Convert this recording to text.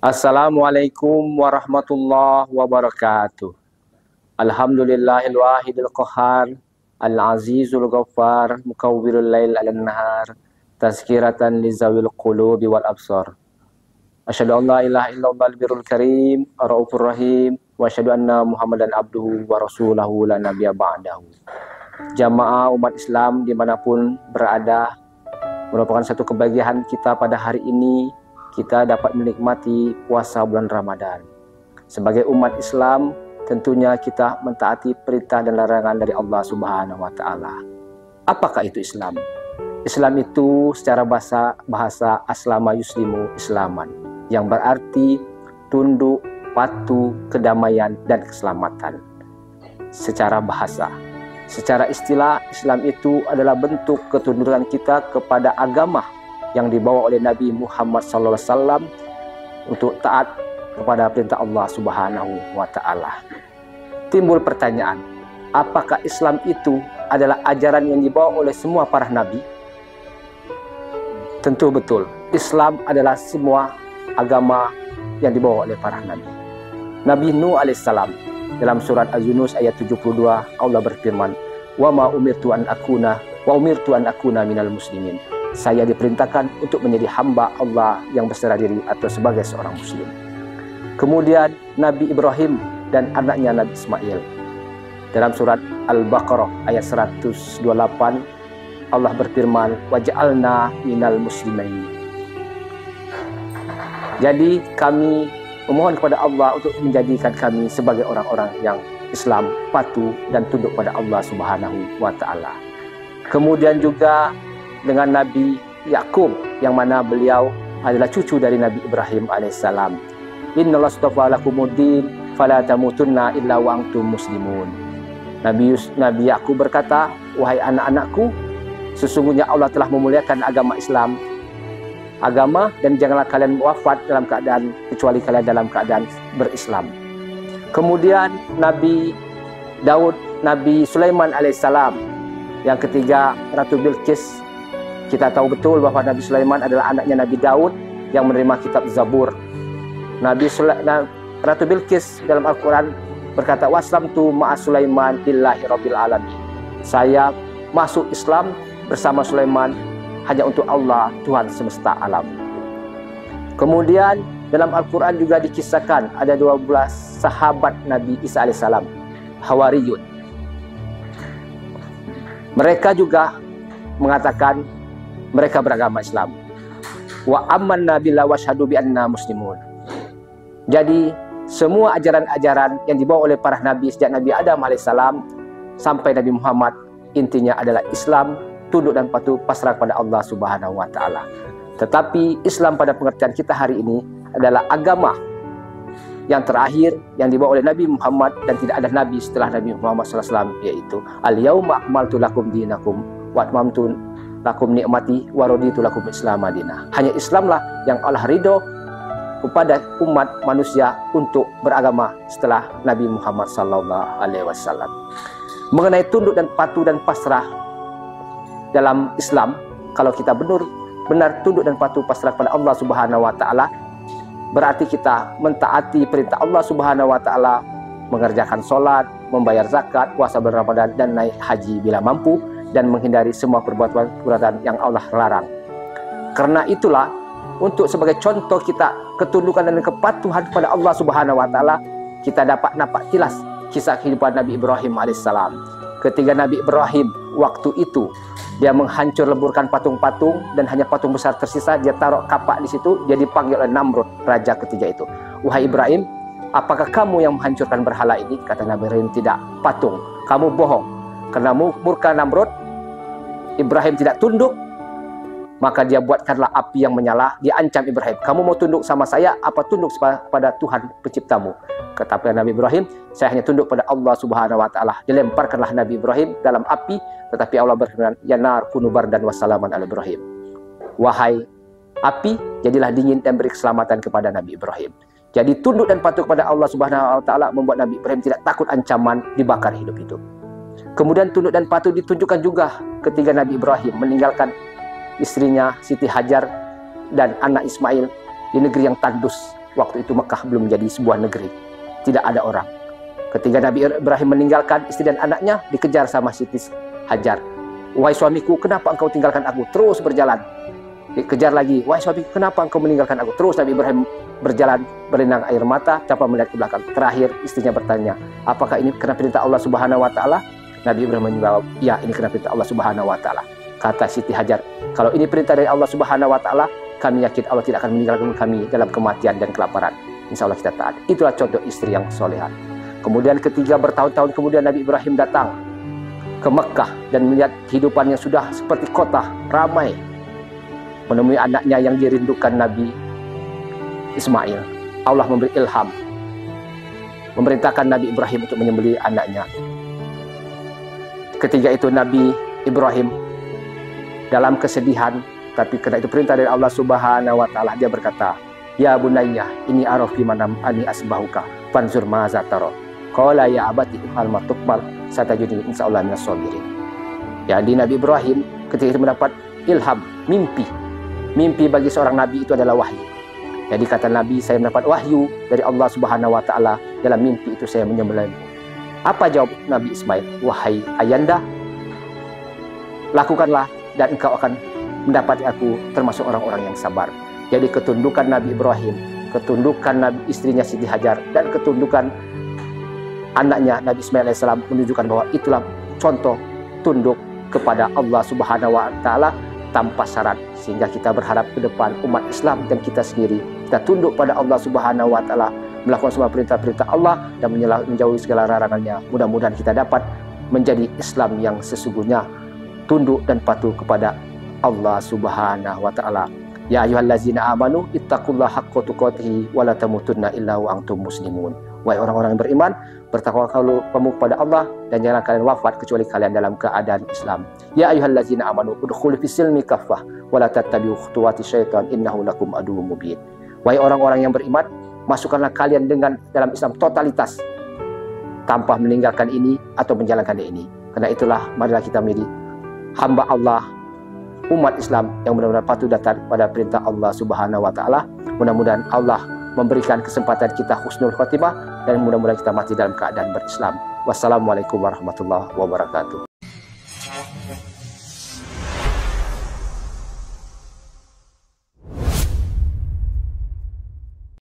Assalamualaikum warahmatullahi wabarakatuh. Alhamdulillahil wahidil qahar, al-azizul ghaffar, mukawwirul lail 'alan nahar, tazkiratan lizawil qulubi wal absar. Asyhadu an la ilaha illallah al-birrul karim, ar-raufur rahim, wa asyhadu anna Muhammadan abduhu wa rasuluhu la nabiyya ba'dahu. Jamaah umat Islam dimanapun berada, merupakan satu kebahagiaan kita pada hari ini. Kita dapat menikmati puasa bulan Ramadan. Sebagai umat Islam, tentunya kita mentaati perintah dan larangan dari Allah Subhanahu wa taala. Apakah itu Islam? Islam itu secara bahasa aslama yuslimu islaman, yang berarti tunduk, patuh, kedamaian dan keselamatan. Secara bahasa, secara istilah, Islam itu adalah bentuk ketundukan kita kepada agama yang dibawa oleh Nabi Muhammad SAW untuk taat kepada perintah Allah Subhanahu wa taala. Timbul pertanyaan, apakah Islam itu adalah ajaran yang dibawa oleh semua para nabi? Tentu betul, Islam adalah semua agama yang dibawa oleh para nabi. Nabi Nuh alaihissalam dalam surat Az-Yunus ayat 72, Allah berfirman, "Wa ma umirtu an akuna minal muslimin." Saya diperintahkan untuk menjadi hamba Allah yang berserah diri atau sebagai seorang muslim. Kemudian Nabi Ibrahim dan anaknya Nabi Ismail. Dalam surat Al-Baqarah ayat 128, Allah berfirman, "Waj'alna minal muslimin." Jadi kami memohon kepada Allah untuk menjadikan kami sebagai orang-orang yang Islam, patuh dan tunduk pada Allah Subhanahu wa taala. Kemudian juga dengan Nabi Yakub, yang mana beliau adalah cucu dari Nabi Ibrahim alaihissalam. Innallaha astafa lakumuddin fala tamutunna illa wa antum muslimun. Nabi Yakub berkata, "Wahai anak-anakku, sesungguhnya Allah telah memuliakan agama Islam, dan janganlah kalian wafat dalam keadaan kecuali kalian dalam keadaan berislam." Kemudian Nabi Daud, Nabi Sulaiman alaihissalam, yang ketiga Ratu Bilqis. Kita tahu betul bahwa Nabi Sulaiman adalah anaknya Nabi Daud yang menerima kitab Zabur. Ratu Bilqis dalam Al-Quran berkata, "Waslamtu ma'a Sulaiman lillahi rabbil alamin." Saya masuk Islam bersama Sulaiman hanya untuk Allah, Tuhan semesta alam. Kemudian dalam Al-Quran juga dikisahkan ada 12 sahabat Nabi Isa alaihissalam, Hawariyun. Mereka juga mengatakan mereka beragama Islam. Wa amanna billahi wa syahadu bi anna muslimun. Jadi semua ajaran-ajaran yang dibawa oleh para nabi sejak Nabi Adam alaihissalam sampai Nabi Muhammad, intinya adalah Islam, tunduk dan patuh, pasrah kepada Allah Subhanahu wa taala. Tetapi Islam pada pengertian kita hari ini adalah agama yang terakhir yang dibawa oleh Nabi Muhammad, dan tidak ada nabi setelah Nabi Muhammad SAW, yaitu al-yauma akmaltu lakum dinakum wa atmamtu lakum nikmati wa raditu lakum Islam madinah. Hanya Islamlah yang Allah ridho kepada umat manusia untuk beragama setelah Nabi Muhammad SAW. Mengenai tunduk dan patuh dan pasrah dalam Islam, kalau kita benar tunduk dan patuh pasrah kepada Allah Subhanahu wa taala, berarti kita mentaati perintah Allah Subhanahu wa taala, mengerjakan sholat, membayar zakat, puasa bulan Ramadan, dan naik haji bila mampu, dan menghindari semua perbuatan yang Allah larang. Karena itulah, untuk sebagai contoh kita ketundukan dan kepatuhan kepada Allah Subhanahu wa taala, kita dapat nampak jelas kisah kehidupan Nabi Ibrahim alaihissalam. Ketika Nabi Ibrahim waktu itu dia menghancur leburkan patung-patung dan hanya patung besar tersisa, dia taruh kapak di situ, dia dipanggil oleh Namrud, raja ketiga itu. "Wahai Ibrahim, apakah kamu yang menghancurkan berhala ini?" Kata Nabi Ibrahim, "Tidak, patung. Kamu bohong." Karena murka Namrud, Ibrahim tidak tunduk, maka dia buatkanlah api yang menyala. Dia ancam Ibrahim, "Kamu mau tunduk sama saya apa tunduk pada Tuhan penciptamu?" Kata Nabi Ibrahim, "Saya hanya tunduk pada Allah Subhanahu wa taala." Dilemparkanlah Nabi Ibrahim dalam api, tetapi Allah berfirman, "Ya nar kunu bardan wa salaman ala Ibrahim." Wahai api, jadilah dingin dan beri keselamatan kepada Nabi Ibrahim. Jadi tunduk dan patuh kepada Allah Subhanahu wa taala membuat Nabi Ibrahim tidak takut ancaman dibakar hidup-hidup. Kemudian tunduk dan patuh ditunjukkan juga ketika Nabi Ibrahim meninggalkan istrinya Siti Hajar dan anak Ismail di negeri yang tandus. Waktu itu Mekah belum menjadi sebuah negeri, tidak ada orang. Ketika Nabi Ibrahim meninggalkan istri dan anaknya, dikejar sama Siti Hajar. Wahai suamiku, kenapa engkau tinggalkan aku? Terus berjalan. Dikejar lagi. Wahai suamiku, kenapa engkau meninggalkan aku? Terus Nabi Ibrahim berjalan berlinang air mata tanpa melihat ke belakang. Terakhir istrinya bertanya, apakah ini kena perintah Allah Subhanahu wa taala? Nabi Ibrahim menjawab, ya, ini kena perintah Allah Subhanahu wa taala. Kata Siti Hajar, kalau ini perintah dari Allah Subhanahu wa taala, kami yakin Allah tidak akan meninggalkan kami dalam kematian dan kelaparan. Insya Allah kita taat. Itulah contoh istri yang soleha. Kemudian ketiga, bertahun-tahun kemudian Nabi Ibrahim datang ke Mekah dan melihat kehidupan yang sudah seperti kota, ramai. Menemui anaknya yang dirindukan Nabi Ismail. Allah memberi ilham, memerintahkan Nabi Ibrahim untuk menyembelih anaknya. Ketika itu Nabi Ibrahim dalam kesedihan, tapi karena itu perintah dari Allah Subhanahu wa taala, dia berkata, ya bunayya, ini araf fi manam ani asbahuka fanzur ma za tara. Qala ya abati if'al ma tuqbal satajiduni insyaallah minas sabirin. Jadi Nabi Ibrahim ketika itu mendapat ilham, mimpi. Mimpi bagi seorang nabi itu adalah wahyu. Jadi kata Nabi, saya mendapat wahyu dari Allah Subhanahu wa taala, dalam mimpi itu saya menyembelih. Apa jawab Nabi Ismail? Wahai ayanda, lakukanlah dan engkau akan mendapati aku termasuk orang-orang yang sabar. Jadi ketundukan Nabi Ibrahim, ketundukan Nabi istrinya Siti Hajar, dan ketundukan anaknya Nabi Ismail AS menunjukkan bahwa itulah contoh tunduk kepada Allah Subhanahu wa taala tanpa syarat. Sehingga kita berharap ke depan umat Islam dan kita sendiri, kita tunduk pada Allah Subhanahu wa taala, melakukan semua perintah-perintah Allah dan menjauhi segala larangannya. Mudah-mudahan kita dapat menjadi Islam yang sesungguhnya, tunduk dan patuh kepada Allah Subhanahu wa taala. Ya ayyuhallazina amanu ittaqullaha haqqa tuqatih wa la tamutunna illa wa antum muslimun. Wahai orang-orang yang beriman, bertakwalah kamu kepada Allah dan jangan kalian wafat kecuali kalian dalam keadaan Islam. Ya ayyuhallazina amanu udkhulu fis-silmi kaffah wa la tattabi'u khutuwati syaitan innahu lakum aduwwum mubin. Wahai orang-orang yang beriman, masukkanlah kalian dalam Islam totalitas tanpa meninggalkan ini atau menjalankan ini. Karena itulah marilah kita menjadi hamba Allah, umat Islam yang benar-benar patuh datang pada perintah Allah Subhanahu wa taala. Mudah-mudahan Allah memberikan kesempatan kita husnul khotimah dan mudah-mudahan kita mati dalam keadaan berislam. Wassalamualaikum warahmatullahi wabarakatuh.